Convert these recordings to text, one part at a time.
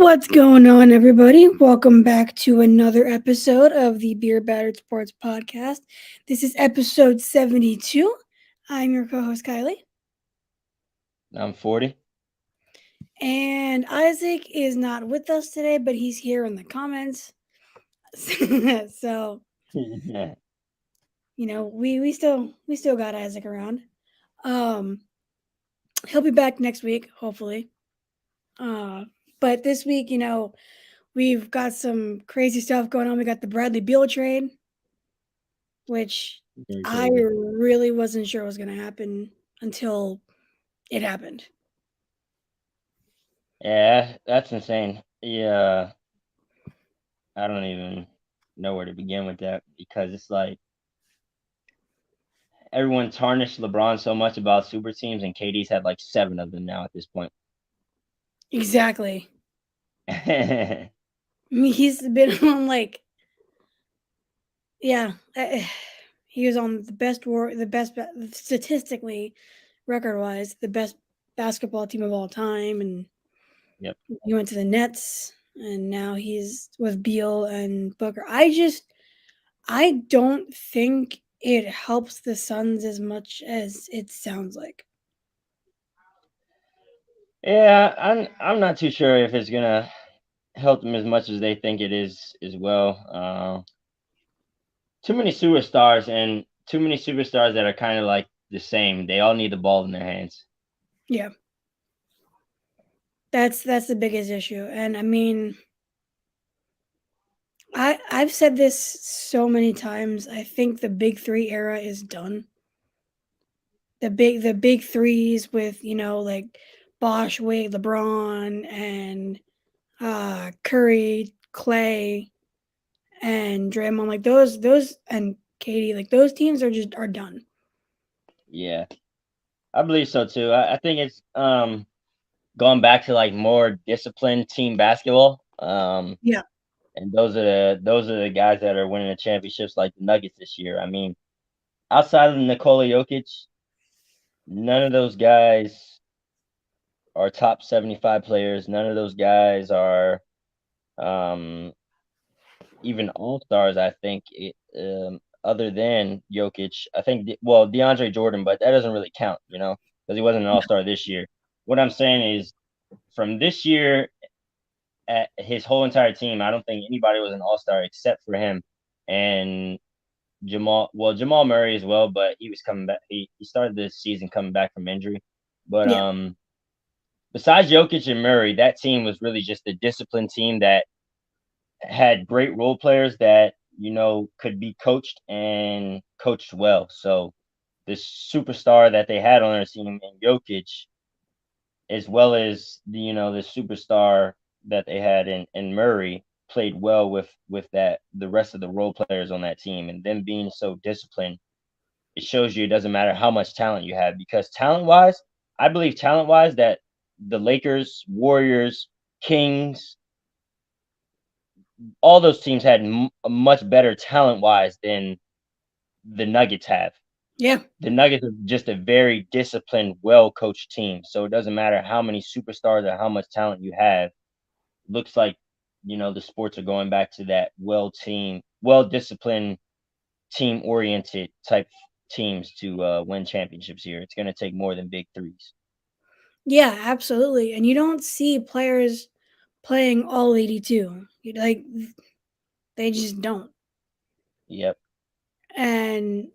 What's going on, everybody? Welcome back to another episode of the Beer Battered Sports Podcast. This is episode 72. I'm your co host, Kylie. I'm 40. And Isaac is not with us today, but he's here in the comments. So, we still got Isaac around. Um, he'll be back next week, hopefully. Uh, but this week, we've got some crazy stuff going on. We got the Bradley Beal trade, which Very I crazy. really wasn't sure was going to happen until it happened. Yeah, that's insane. Yeah, I don't even know where to begin with that because it's like everyone tarnished LeBron so much about super teams, and KD's had like seven of them now at this point. Exactly. I mean, he's been on yeah, he was on the best statistically, record wise, the best basketball team of all time, and Yep. he went to the Nets, and now he's with Beal and Booker. I don't think it helps the Suns as much as it sounds like. Yeah, I'm not too sure if it's gonna help them as much as they think it is as well. Too many superstars and too many superstars that are kind of like the same. They all need the ball in their hands. Yeah. That's the biggest issue. And I mean, I've said this so many times. I think the big 3 era is done. The big 3s with, like Bosh, Wade, LeBron and Curry, Clay and Draymond, like those and Katie, like those teams are done. Yeah, I believe so too. I think it's going back to like more disciplined team basketball. Yeah. And those are the guys that are winning the championships like the Nuggets this year. I mean, outside of Nikola Jokic, none of those guys are top 75 players. None of those guys are um even all-stars, I think, other than Jokic. I think well, DeAndre Jordan, but that doesn't really count, because he wasn't an all-star this year. What I'm saying is from this year at his whole entire team, I don't think anybody was an all-star except for him and Jamal Murray as well, but he was coming back. He started this season coming back from injury. But Yeah. besides Jokic and Murray, that team was really just a disciplined team that had great role players that could be coached and coached well. So this superstar that they had on their team in Jokic, as well as the superstar that they had in Murray, played well with that the rest of the role players on that team, and them being so disciplined, it shows you it doesn't matter how much talent you have, because talent wise, I believe talent wise that the Lakers, Warriors, Kings, all those teams had much better talent wise than the Nuggets have. Yeah. The Nuggets are just a very disciplined, well coached team. So it doesn't matter how many superstars or how much talent you have. Looks like the sports are going back to that well disciplined, team oriented type teams to win championships here. It's going to take more than big threes. Yeah, absolutely. And you don't see players playing all 82. Like they just don't. Yep. And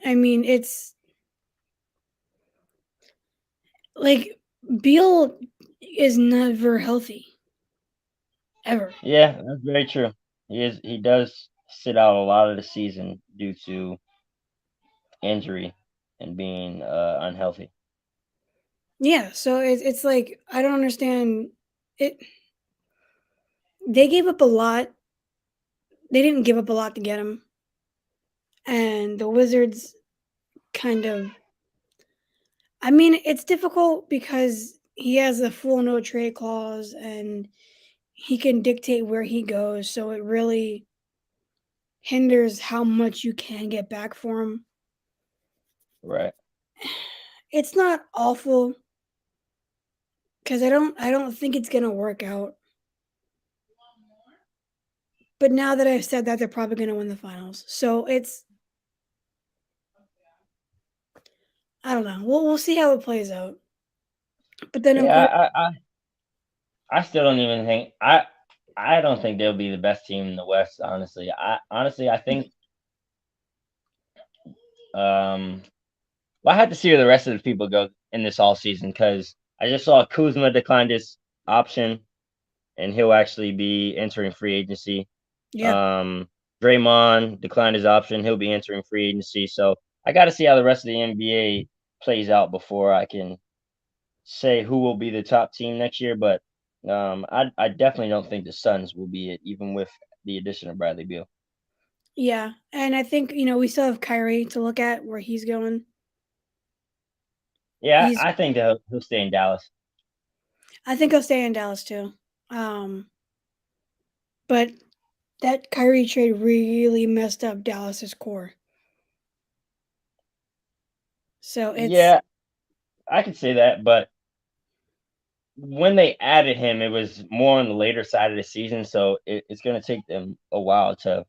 I mean, it's like Beal is never healthy ever. Yeah, that's very true. He does sit out a lot of the season due to injury and being unhealthy. Yeah, so it's like I don't understand it. They gave up a lot. They didn't give up a lot to get him, and the Wizards kind of. I mean, it's difficult because he has a full no trade clause, and he can dictate where he goes. So it really hinders how much you can get back for him. Right. It's not awful because I don't think it's gonna work out. But now that I've said that, they're probably going to win the finals. So it's I don't know. We'll see how it plays out. But then of Yeah, course, I still don't even think I don't think they'll be the best team in the West. I think um well, I had to see where the rest of the people go in this all season because I just saw Kuzma declined his option and he'll actually be entering free agency. yeah, Um, Draymond declined his option; he'll be entering free agency. So I got to see how the rest of the NBA plays out before I can say who will be the top team next year. But I definitely don't think the Suns will be it, even with the addition of Bradley Beal. yeah. And I think we still have Kyrie to look at where he's going. Yeah, He's I think that he'll stay in Dallas. I think he'll stay in Dallas too. Um, but that Kyrie trade really messed up Dallas's core. So it's Yeah, I could say that, but when they added him, it was more on the later side of the season, so it's going to take them a while to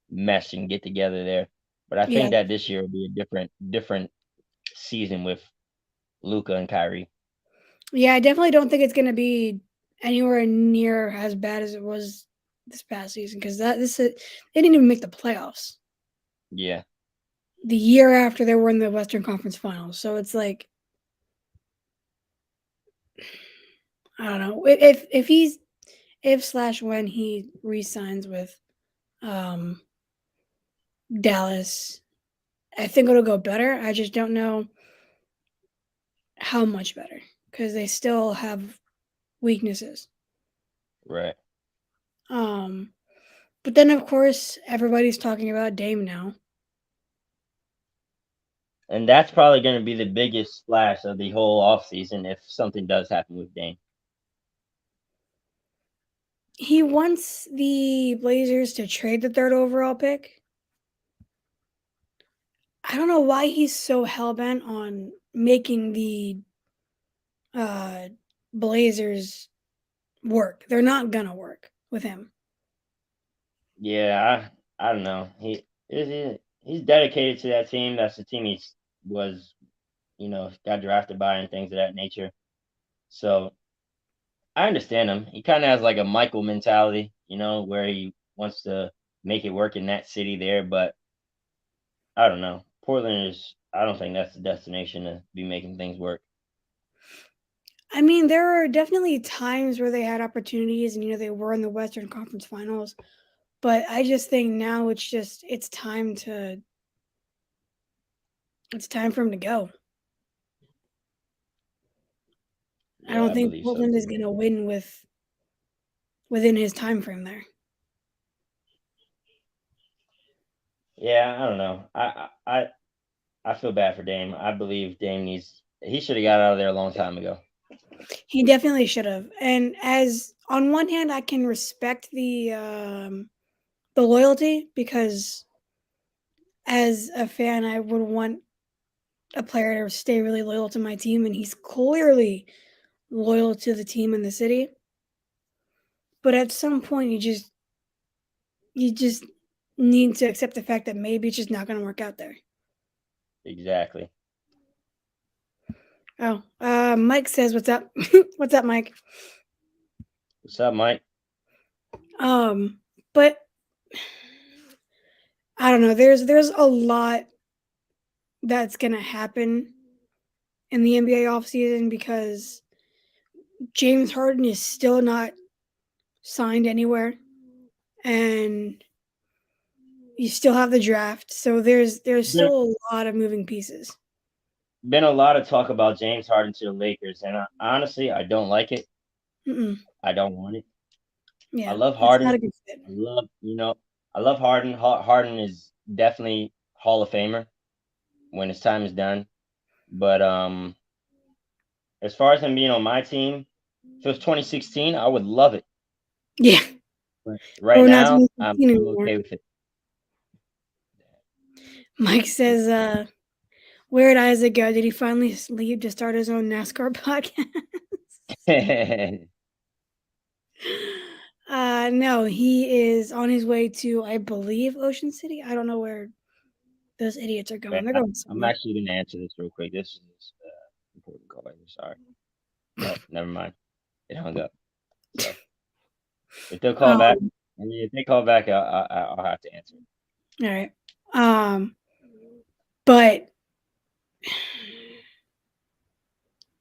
mesh and get together there. But I yeah, think that this year will be a different season with Luca and Kyrie. yeah. I definitely don't think it's gonna be anywhere near as bad as it was this past season because they didn't even make the playoffs Yeah, the year after they were in the Western Conference Finals. So it's like I don't know if slash when he re-signs with um Dallas, I think it'll go better. I just don't know how much better because they still have weaknesses. right. Um, but then of course everybody's talking about Dame now. And that's probably going to be the biggest splash of the whole offseason if something does happen with Dame. He wants the Blazers to trade the third overall pick. I don't know why he's so hell bent on making the uh Blazers work. They're not gonna work with him. Yeah, I don't know. He's dedicated to that team. That's the team he was, got drafted by and things of that nature. So I understand him. He kind of has like a Michael mentality, where he wants to make it work in that city there. But I don't know. Portland is. I don't think that's the destination to be making things work. I mean, there are definitely times where they had opportunities and they were in the Western Conference Finals, but I just think now it's time for him to go. I Yeah, don't I think believe so Portland is too. going to win within his time frame there. Yeah, I don't know. I feel bad for Dame. I believe Dame needs. He should have got out of there a long time ago. He definitely should have. And as on one hand I can respect the loyalty because as a fan I would want a player to stay really loyal to my team and he's clearly loyal to the team in the city. But at some point you just need to accept the fact that maybe it's just not going to work out there. Exactly. Oh, Mike says, "What's up? What's up, Mike?" What's up, Mike? But I don't know. There's a lot that's gonna happen in the NBA offseason because James Harden is still not signed anywhere, and you still have the draft. So there's Been still a lot of moving pieces. been a lot of talk about James Harden to the Lakers, and honestly, I don't like it. Mm-mm. I don't want it. I Yeah, love it's not a Harden. good fit. I love, I love Harden. Harden is definitely Hall of Famer when his time is done. But as far as him being on my team, if it was 2016, I would love it. Yeah, But but right we're not now, doing I'm 16 I'm anymore. okay with it. Mike says, "Where'd Isaac go? Did he finally leave to start his own NASCAR podcast?" No, he is on his way to, I believe, Ocean City. I don't know where those idiots are Okay, going. They're going I'm somewhere. actually gonna answer this real quick. This is important call right here. Sorry. Oh, never mind. It hung up. So if they'll call back, Um, I mean, if they call back, I'll have to answer it. all right. But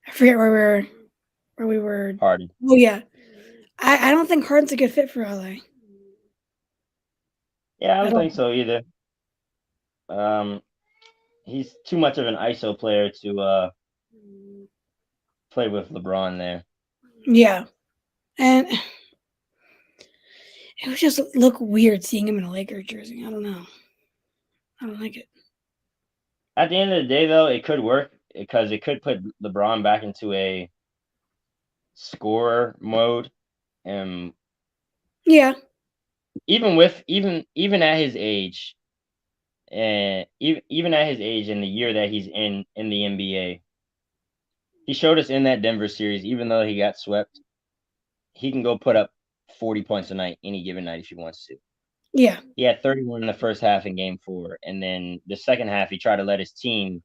I forget where we were. Harden. Oh yeah, I don't think Harden's a good fit for LA Yeah, I at don't all. think so either. Um, he's too much of an ISO player to play with LeBron there. Yeah, and it would just look weird seeing him in a Lakers jersey. I don't know. I don't like it. At the end of the day, though, it could work because it could put LeBron back into a scorer mode, and Yeah, even at his age, and even at his age in the year that he's in the NBA, he showed us in that Denver series. Even though he got swept, he can go put up 40 points a night any given night if he wants to. yeah, He had 31 in the first half in Game 4, and then the second half he tried to let his team,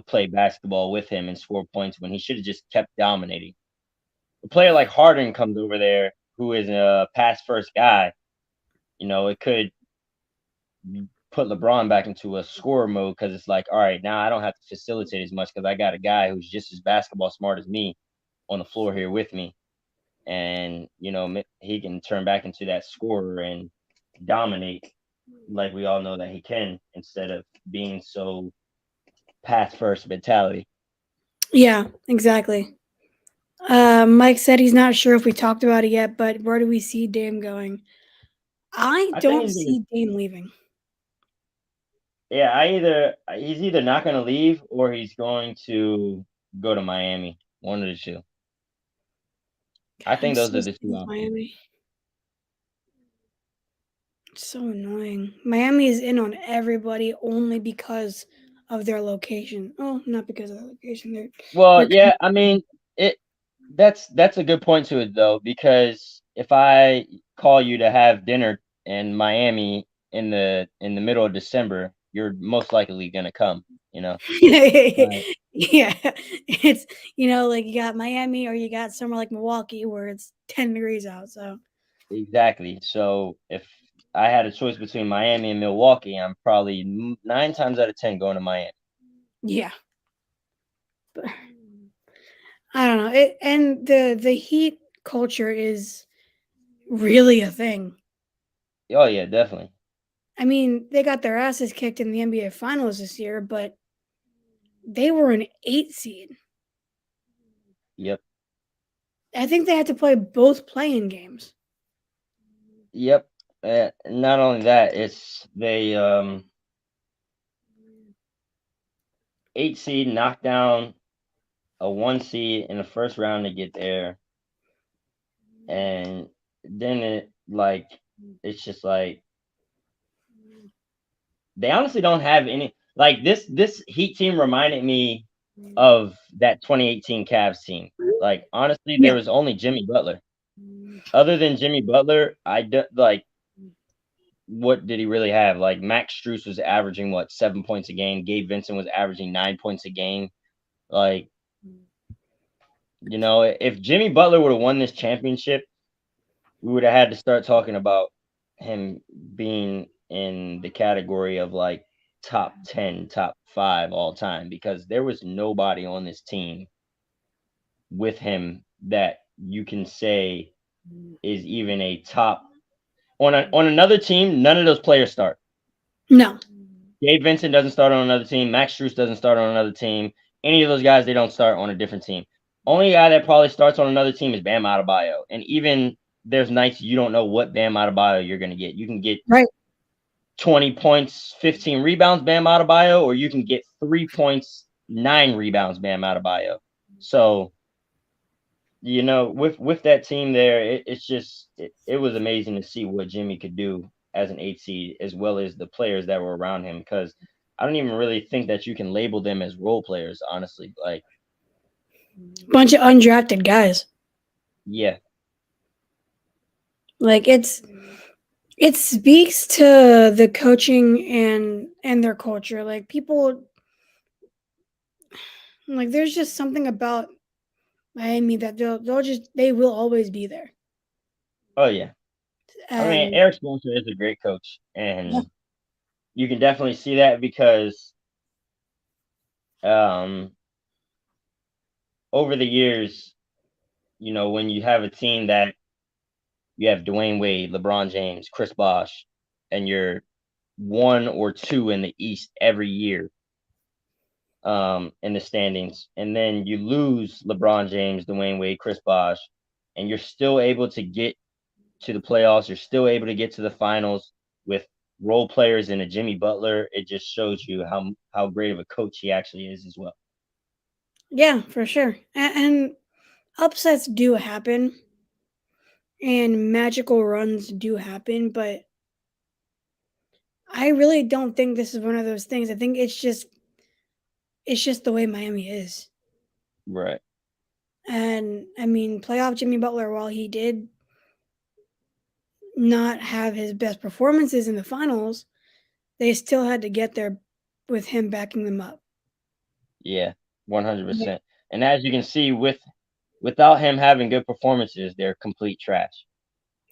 play basketball with him and score points when he should have just kept dominating. A player like Harden comes over there who is a pass first guy. It could put LeBron back into a scorer mode because it's like, all right, now I don't have to facilitate as much because I got a guy who's just as basketball smart as me on the floor here with me, and he can turn back into that scorer and dominate like we all know that he can instead of being so pass first mentality. yeah, exactly. Mike said he's not sure if we talked about it yet, but where do we see Dame going? I I think don't he's gonna. see Dame leaving. Yeah, he's either not gonna leave or he's going to go to Miami. One of the two. I I'm think those so are sick the two of options. Miami. It's so annoying. Miami is in on everybody only because of their location. Oh, not because of their location. Well, They're yeah, I mean it. That's a good point to it though, because if I call you to have dinner in Miami in the middle of December, you're most likely gonna come. You know, like yeah, it's like you got Miami or you got somewhere like Milwaukee where it's 10 degrees out. So exactly. So if I had a choice between Miami and Milwaukee, I'm probably 9 times out of 10 going to Miami. yeah, but I don't know. It and the Heat culture is really a thing. Oh yeah, definitely. I mean, they got their asses kicked in the NBA Finals this year, but they were an 8 seed. Yep. I think they had to play both playing games. Yep. Not only that, it's they 8 seed knocked down a 1 seed in the first round to get there, and then it's just like they honestly don't have any like this Heat team reminded me of that 2018 Cavs team. Like honestly, there Yeah. was only Jimmy Butler. Other than Jimmy Butler, like what did he really have? Like Max Strus was averaging what 7 points a game. Gabe Vincent was averaging 9 points a game. Like if Jimmy Butler would have won this championship, we would have had to start talking about him being in the category of like top 10, top 5 all time because there was nobody on this team with him that you can say is even a top on another team. None of those players start. No. Gabe Vincent doesn't start on another team. Max Strus doesn't start on another team. Any of those guys, they don't start on a different team. Only guy that probably starts on another team is Bam Adebayo. And even there's nights you don't know what Bam Adebayo you're going to get. You can get Right. 20 points, 15 rebounds, Bam Adebayo, or you can get 3 points, 9 rebounds, Bam Adebayo. So, with that team there, it's just it was amazing to see what Jimmy could do as an 8 seed, as well as the players that were around him. Because I don't even really think that you can label them as role players, honestly. Like, Bunch of undrafted guys. yeah, Like it speaks to the coaching and their culture. Like people like there's just something about Miami that they will always be there. Oh yeah. I mean, And Eric Spoelstra is a great coach, yeah, and you can definitely see that because um, over the years, when you have a team that you have Dwayne Wade, LeBron James, Chris Bosh, and you're one or two in the East every year in the standings, and then you lose LeBron James, Dwayne Wade, Chris Bosh, and you're still able to get to the playoffs. You're still able to get to the finals with role players in a Jimmy Butler. It just shows you how great of a coach he actually is as well. yeah, for sure. And upsets do happen and magical runs do happen, but I really don't think this is one of those things. I think it's just the way Miami is. Right. And I mean, playoff Jimmy Butler, while he did not have his best performances in the finals, they still had to get there with him backing them up. Yeah. Yeah, 100%. And as you can see, without him having good performances, they're complete trash.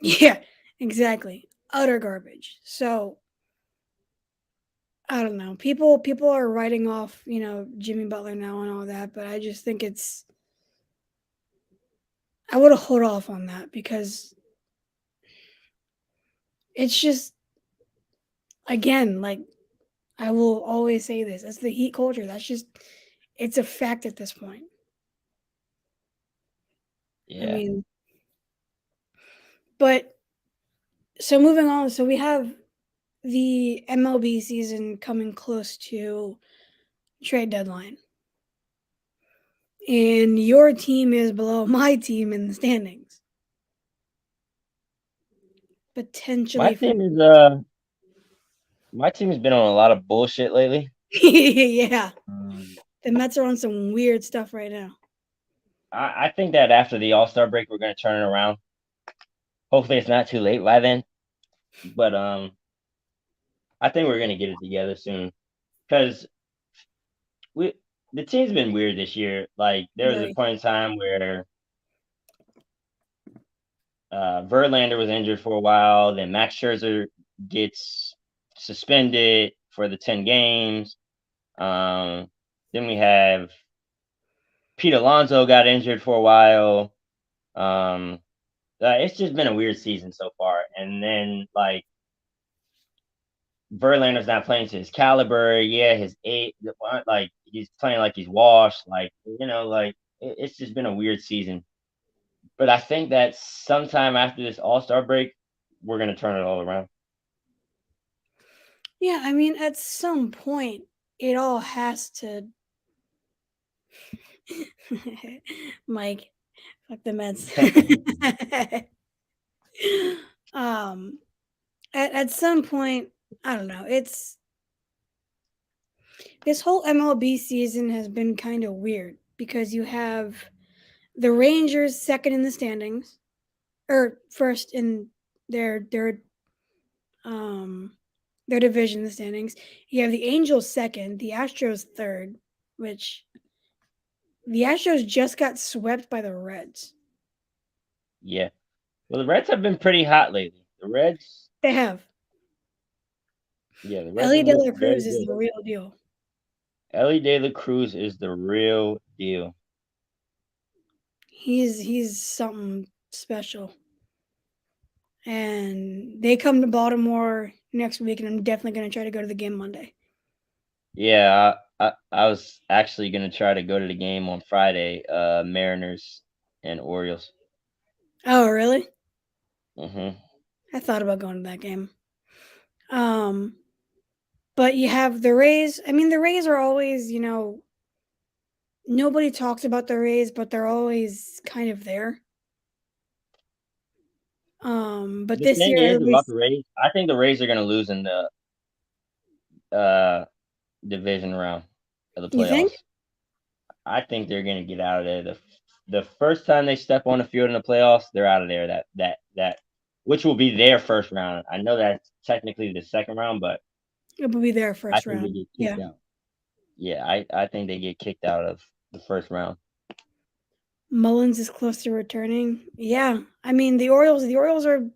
yeah, exactly. Utter garbage. So I don't know. People are writing off, Jimmy Butler now and all that, but I just think I would have hold off on that because it's just again, like I will always say this, it's the heat culture. It's a fact at this point. I Yeah. mean, but so moving on, so we have the MLB season coming close to trade deadline. And your team is below my team in the standings, My potentially for team is uh my team has been on a lot of bullshit lately. yeah. Um, The Mets are on some weird stuff right now. I think that after the All-Star break we're gonna turn it around. Hopefully it's not too late by then. But I think we're gonna get it together soon. Because we the team's been weird this year. Like there was a Very. point in time where Verlander was injured for a while, then Max Scherzer gets suspended for the 10 games. Um, then we have Pete Alonso got injured for a while. Um, it's just been a weird season so far. And then like Verlander's not playing to his caliber. Yeah, his eight, like he's playing like he's washed. Like like it's just been a weird season. But I think that sometime after this All Star break, we're gonna turn it all around. Yeah, I mean, at some point, it all has to. Mike, fuck the Mets. um, at some point, I don't know. It's this whole MLB season has been kind of weird because you have the Rangers second in the standings, or first in their um their division, the standings. You have the Angels second, the Astros third, which the Astros just got swept by the Reds. Yeah. Well, the Reds have been pretty hot lately. The Reds, They have yeah, the Reds Ellie have De looked La very Cruz is good. the real deal. Ellie De La Cruz is the real deal. He's something special. And they come to Baltimore next week, and I'm definitely going to try to go to the game Monday. Yeah, I was actually gonna try to go to the game on Friday, Mariners and Orioles. Oh, really? Hmm. I thought about going to that game. Um, but you have the Rays. I mean, the Rays are always, nobody talks about the Rays, but they're always kind of there. But The this thing year, is about everybody's. the Rays, I think the Rays are gonna lose in the uh division round of the You think? playoffs. I think they're gonna get out of there. The first time they step on the field in the playoffs, they're out of there. That which will be their first round. I know that's technically the second round, but It will be their I first think they round. get Yeah. kicked out. Yeah, I think they get kicked out of the first round. Mullins is close to returning. Yeah. I mean, the Orioles are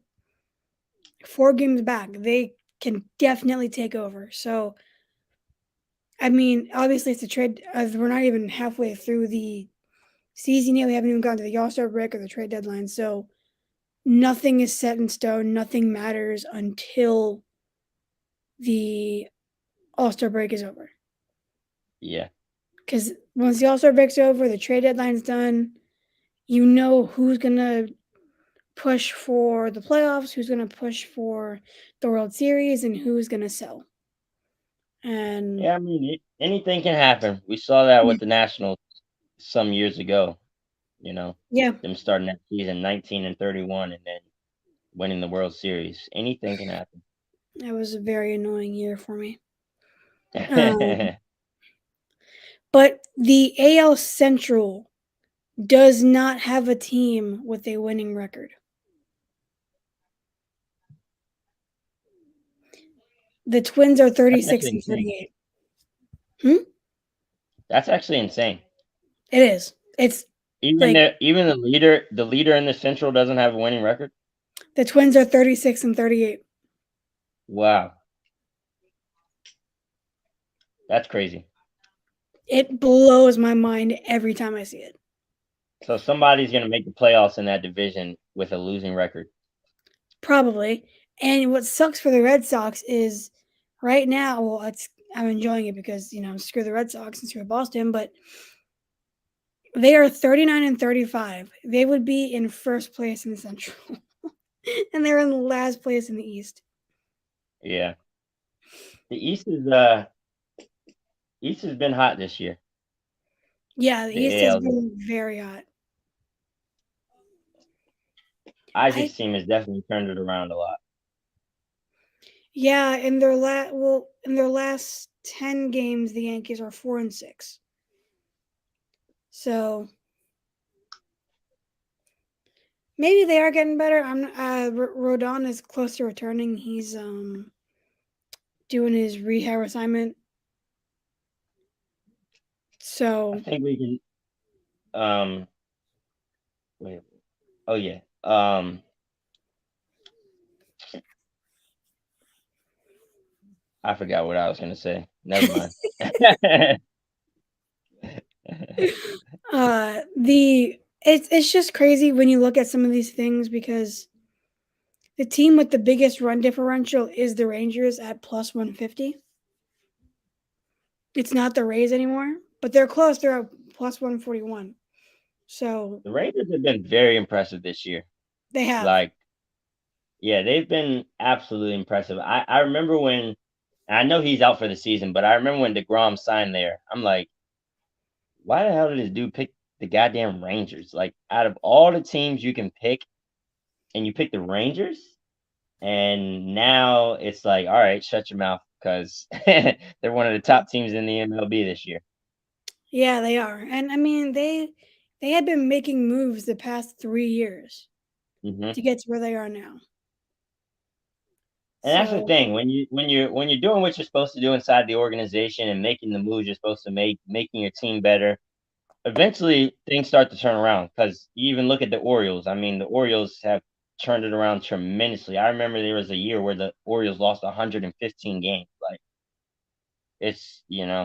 4 games back. They can definitely take over. So, I mean, obviously it's a trade. We're not even halfway through the season yet. We haven't even gone to the All-Star break or the trade deadline. So, nothing is set in stone. Nothing matters until the All-Star break is over. Yeah. Because once the All-Star break's over, the trade deadline's done. You know who's gonna push for the playoffs, who's going to push for the World Series, and who's going to sell. And Yeah, I mean, anything can happen. We saw that yeah, with the Nationals some years ago, you know, yeah, them starting that season 19-31 and then winning the World Series. Anything can happen. that was a very annoying year for me. Um, but the AL Central does not have a team with a winning record. The Twins are That's 36 actually and insane. 38. Hmm? That's actually insane. It is. It's like Even the leader in the Central doesn't have a winning record. the Twins are 36 and 38. Wow, that's crazy. It blows my mind every time I see it. So somebody's gonna make the playoffs in that division with a losing record. Probably. And what sucks for the Red Sox is right now, well, I'm enjoying it because, screw the Red Sox and screw Boston, but they are 39 and 35. They would be in first place in the Central. And they're in last place in the East. Yeah, the East has been hot this year. Yeah, the The East has AL, been very hot. I Isaac's team has definitely turned it around a lot. Yeah, in their last 10 games the Yankees are 4 and 6. So, maybe they are getting better. Rodon is close to returning. He's doing his rehab assignment. I So, think we can. Wait. Oh yeah. I forgot what I was gonna say. Never mind. the it's just crazy when you look at some of these things because the team with the biggest run differential is the Rangers at plus 150. It's not the Rays anymore, but they're close. They're at plus 141. So, The Rangers have been very impressive this year. they have. Like, yeah, they've been absolutely impressive. I remember when I know he's out for the season, but I remember when DeGrom signed there. I'm like, why the hell did this dude pick the goddamn Rangers? Like, out of all the teams you can pick, and you pick the Rangers, and now it's like, all right, shut your mouth because they're one of the top teams in the MLB this year. Yeah, they are. And I mean, they had been making moves the past 3 years Hmm. to get to where they are now. And that's the So, thing when you're doing what you're supposed to do inside the organization and making the moves you're supposed to make, making your team better. Eventually, things start to turn around because you even look at the Orioles. I mean, the Orioles have turned it around tremendously. I remember there was a year where the Orioles lost 115 games. Like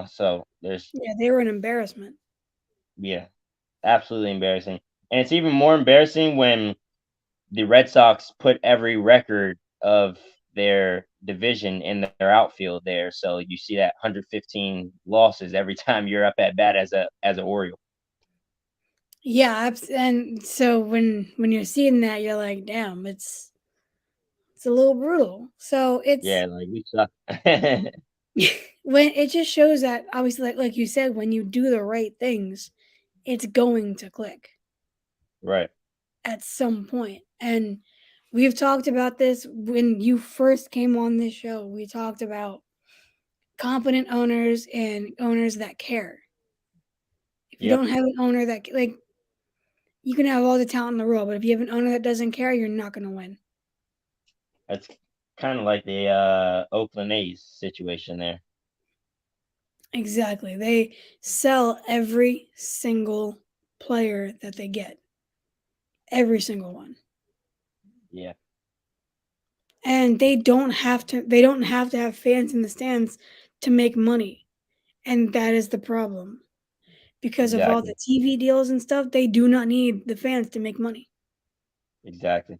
so there's yeah, they were an embarrassment. yeah, absolutely embarrassing. And it's even more embarrassing when the Red Sox put every record of their division in their outfield there. So you see that 115 losses every time you're up at bat as a Oriole. Yeah, and so when you're seeing that, you're like, "Damn, it's a little brutal." So, it's Yeah, like we suck. when it just shows that obviously like you said, when you do the right things, it's going to click Right. at some point. And we've talked about this when you first came on this show. We talked about competent owners and owners that care. If you Yep. don't have an owner that you can have all the talent in the world, but if you have an owner that doesn't care, you're not going to win. It's kind of like the Oakland A's situation there. Exactly. They sell every single player that they get. Every single one. Yeah, And they don't have to have fans in the stands to make money. And that is the problem. Because of all exactly, the TV deals and stuff, they do not need the fans to make money. exactly,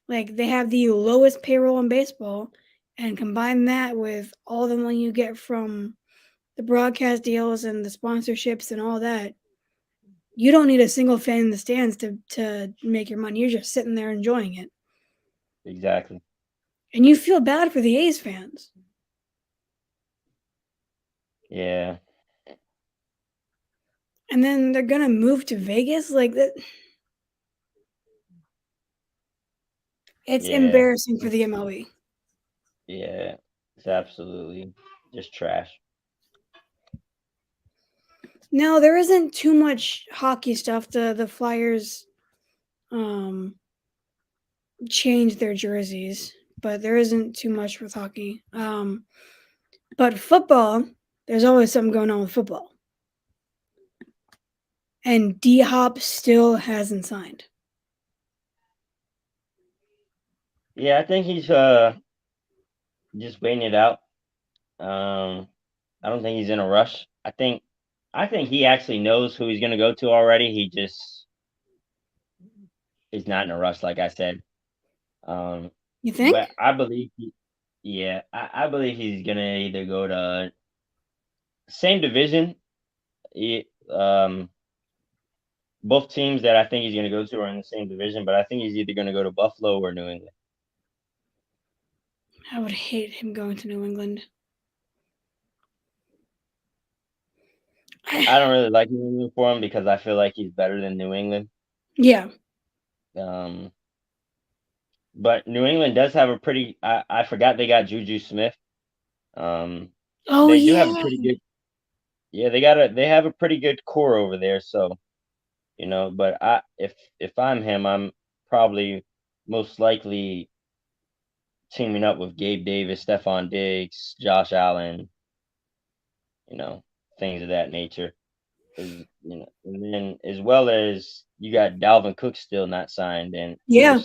Like they have the lowest payroll in baseball, and combine that with all the money you get from the broadcast deals and the sponsorships and all that, you don't need a single fan in the stands to make your money. You're just sitting there enjoying it. exactly. And you feel bad for the A's fans. Yeah, And then they're gonna move to Vegas? Like that, it's yeah, embarrassing for the it's MLB. yeah, it's absolutely just trash. No, there isn't too much hockey stuff. The Flyers um change their jerseys, but there isn't too much with hockey. But football, there's always something going on with football. And D Hop still hasn't signed. Yeah, I think he's just waiting it out. Um, I don't think he's in a rush. I think he actually knows who he's gonna go to already. He just is not in a rush, like I said. Um, You think? but I believe yeah, I believe he's gonna either go to same division. Both teams that I think he's gonna go to are in the same division, but I think he's either gonna go to Buffalo or New England. I would hate him going to New England. I don't really like New England for him because I feel like he's better than New England. Yeah. Um, but New England does have a pretty. I forgot they got Juju Smith. Um, Oh they do have a yeah. pretty good. Yeah, they have a pretty good core over there. So but if I'm him, I'm probably most likely teaming up with Gabe Davis, Stephon Diggs, Josh Allen, you know, things of that nature. And then as well as you got Dalvin Cook still not signed, and Yeah.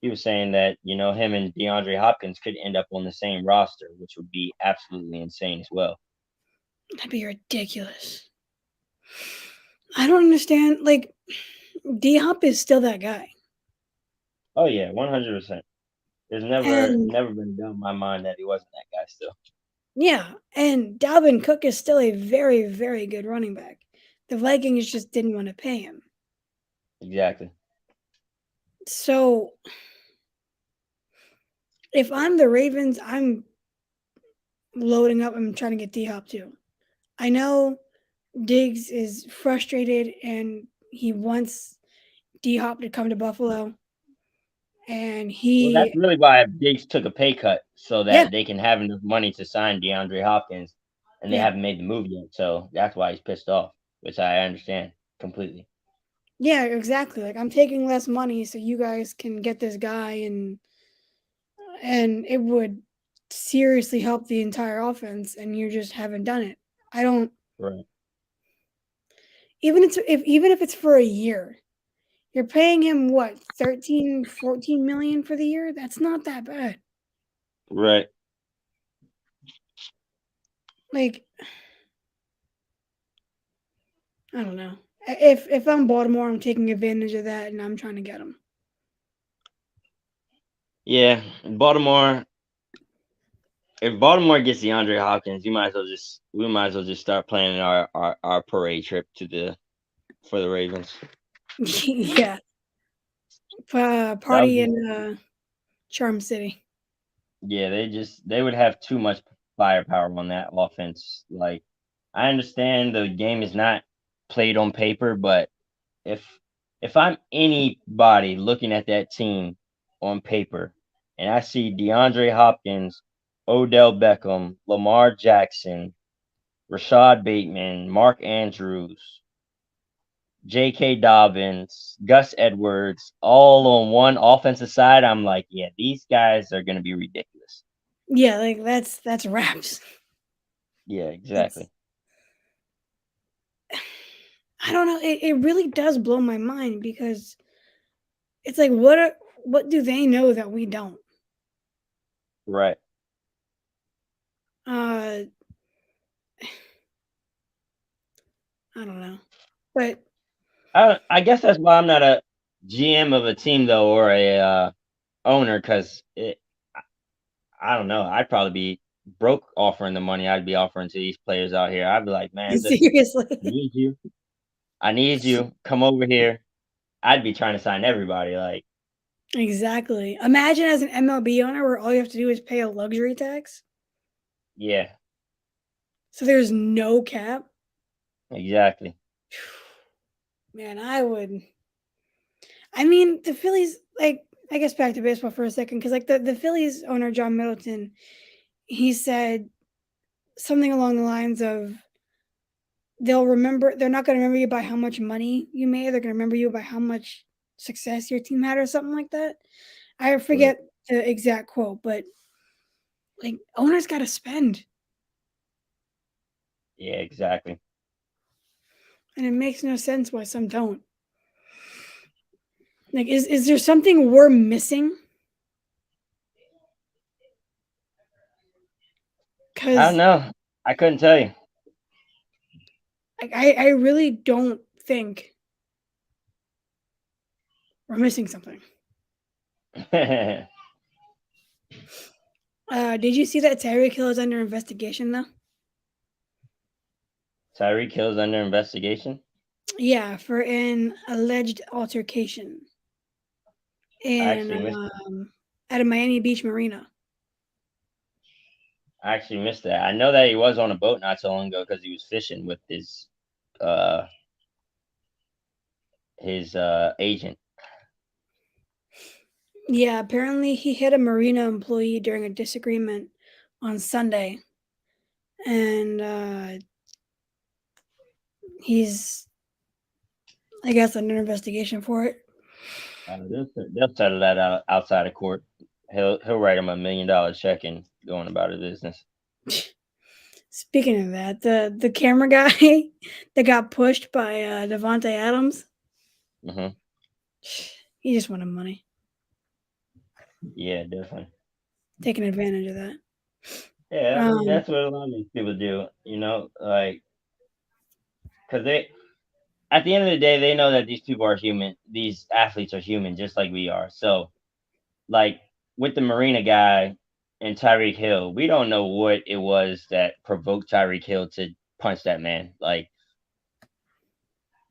he was saying that him and DeAndre Hopkins could end up on the same roster, which would be absolutely insane as well. That'd be ridiculous. I don't understand. Like D Hop is still that guy. Oh yeah, 100%. There's never And never been done in my mind that he wasn't that guy still. yeah, and Dalvin Cook is still a very, very good running back. The Vikings just didn't want to pay him. Exactly. So if I'm the Ravens, I'm loading up. I'm trying to get D Hop too. I know Diggs is frustrated and he wants D Hop to come to Buffalo. And Well, that's he, really why Diggs took a pay cut so yeah, that they can have enough money to sign DeAndre Hopkins, and they yeah, haven't made the move yet. So that's why he's pissed off, which I understand completely. yeah, exactly. Like I'm taking less money so you guys can get this guy, and it would seriously help the entire offense, and you just haven't done it. I don't Right. even if it's for a year. You're paying him what, 13, 14 million for the year? That's not that bad. Right. Like, I don't know. If I'm Baltimore, I'm taking advantage of that and I'm trying to get him. Yeah. Baltimore. If Baltimore gets DeAndre Hopkins, we might as well just start planning our parade trip for the Ravens. Yeah. That would Party just in Charm City. Yeah, they would have too much firepower on that offense. Like I understand the game is not played on paper, but if if I'm anybody looking at that team on paper and I see DeAndre Hopkins, Odell Beckham, Lamar Jackson, Rashad Bateman, Mark Andrews, J.K. Dobbins, Gus Edwards, all on one offensive side, I'm like, yeah, these guys are gonna be ridiculous. Yeah, like that's raps. Yeah, It's exactly. I don't know. It really does blow my mind because it's like what do they know that we don't? Right. Uh, I don't know, but I guess that's why I'm not a GM of a team though, or a owner, because I don't know. I'd probably be broke offering the money I'd be offering to these players out here. I'd be like, man, listen, I seriously, need you. I need you. Come over here. I'd be trying to sign everybody. Like, exactly. Imagine as an MLB owner where all you have to do is pay a luxury tax, yeah, so there's no cap. exactly. Man, I would. I mean, the Phillies, like, I guess back to baseball for a second, because like the Phillies owner John Middleton, he said something along the lines of they're not going to remember you by how much money you made, they're going to remember you by how much success your team had or something like that. I Right. forget the exact quote, but like owners got to spend, Yeah, exactly. and it makes no sense why some don't. Like, is there something we're missing? I don't Because know. I couldn't tell you. I really don't think we're missing something. Did you see that Tyreek Hill is under investigation though? Tyreek Hill's under investigation. Yeah, for an alleged altercation I in actually missed. at a Miami Beach marina. I actually missed that. I know that he was on a boat not so long ago because he was fishing with uh his agent. Yeah, apparently he hit a marina employee during a disagreement on Sunday, and he's, I guess, under investigation for it. They'll settle that out outside of court. He'll write him $1 million check and going about his business. Speaking of that, the camera guy that got pushed by Devonte Adams, Hmm. he just wanted money, Yeah, definitely. taking advantage of that. Yeah, I mean Um, that's what a lot of these people do. Like because they at the end of the day they know that these people are human. These athletes are human, just like we are. So like with the Marina guy and Tyreek Hill, we don't know what it was that provoked Tyreek Hill to punch that man. Like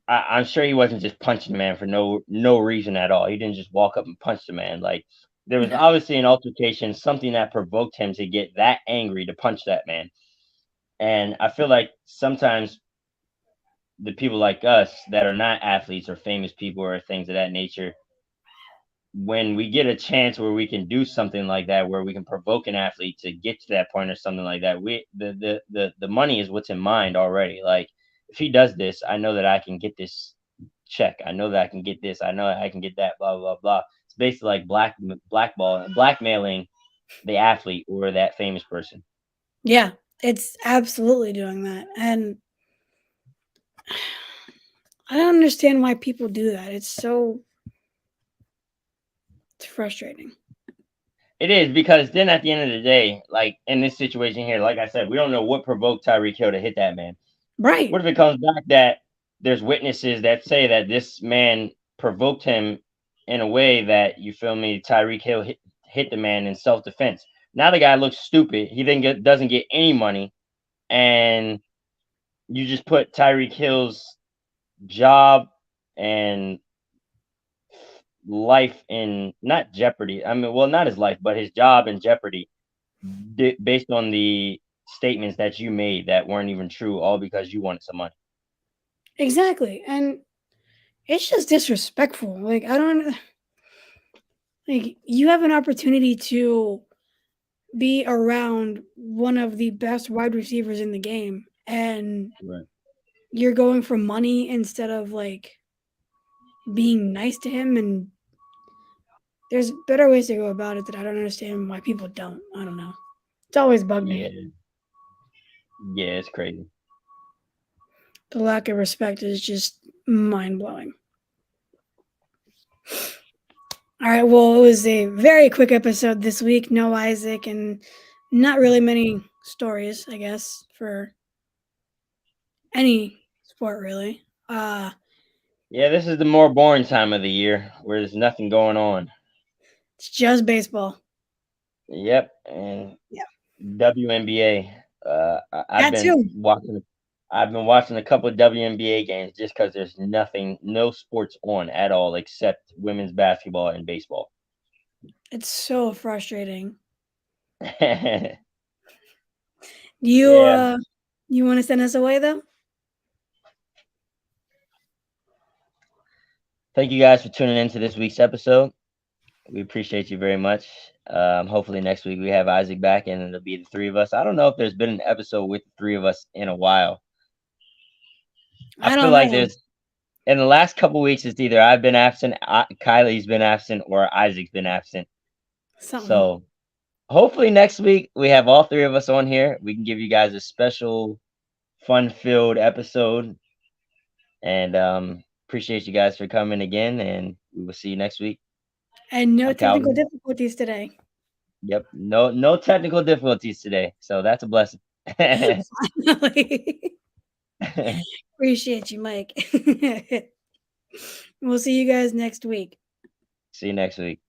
I'm sure he wasn't just punching the man for no reason at all. He didn't just walk up and punch the man. Like there was no, obviously an altercation, something that provoked him to get that angry to punch that man. And I feel like sometimes the people like us that are not athletes or famous people or things of that nature, when we get a chance where we can do something like that, where we can provoke an athlete to get to that point or something like that, the money is what's in mind already. Like if he does this, I know that I can get this check. I know that I can get this. I know that I can get that. Blah blah blah. It's basically like blackmailing the athlete or that famous person. yeah, it's absolutely doing that, and I don't understand why people do that. It's frustrating. It is because then at the end of the day, like in this situation here, like I said, we don't know what provoked Tyreek Hill to hit that man. Right. What if it comes back that there's witnesses that say that this man provoked him in a way that you feel me? Tyreek Hill hit the man in self defense. Now the guy looks stupid. He then doesn't get any money, and you just put Tyreek Hill's job and life in not jeopardy. I mean, well, not his life, but his job in jeopardy based on the statements that you made that weren't even true, all because you wanted some money. Exactly. And it's just disrespectful. Like I don't like you have an opportunity to be around one of the best wide receivers in the game and Right. you're going for money instead of like being nice to him, and there's better ways to go about it that I don't understand why people don't. I don't know. It's always bugged me. Yeah, yeah, it's crazy. The lack of respect is just mind blowing. All right, well, it was a very quick episode this week. No Isaac and not really many stories, I guess, for any sport really. Yeah, this is the more boring time of the year where there's nothing going on. It's just baseball. Yep, and Yeah, WNBA. I've that been too. watching. I've been watching a couple of WNBA games just because there's nothing, no sports on at all except women's basketball and baseball. It's so frustrating. Yeah, You you want to send us away though? thank you guys for tuning in to this week's episode. We appreciate you very much. Hopefully next week we have Isaac back and it'll be the three of us. I don't know if there's been an episode with the three of us in a while. I I feel don't like know. there's in the last couple weeks it's either I've been absent, Kylie's been absent, or Isaac's been absent. Something. So hopefully next week we have all three of us on here. We can give you guys a special fun-filled episode. And appreciate you guys for coming again. And we will see you next week. And no I'm technical Calvin. difficulties today. Yep. No technical difficulties today. So that's a blessing. Finally. Appreciate you, Mike. We'll see you guys next week. See you next week.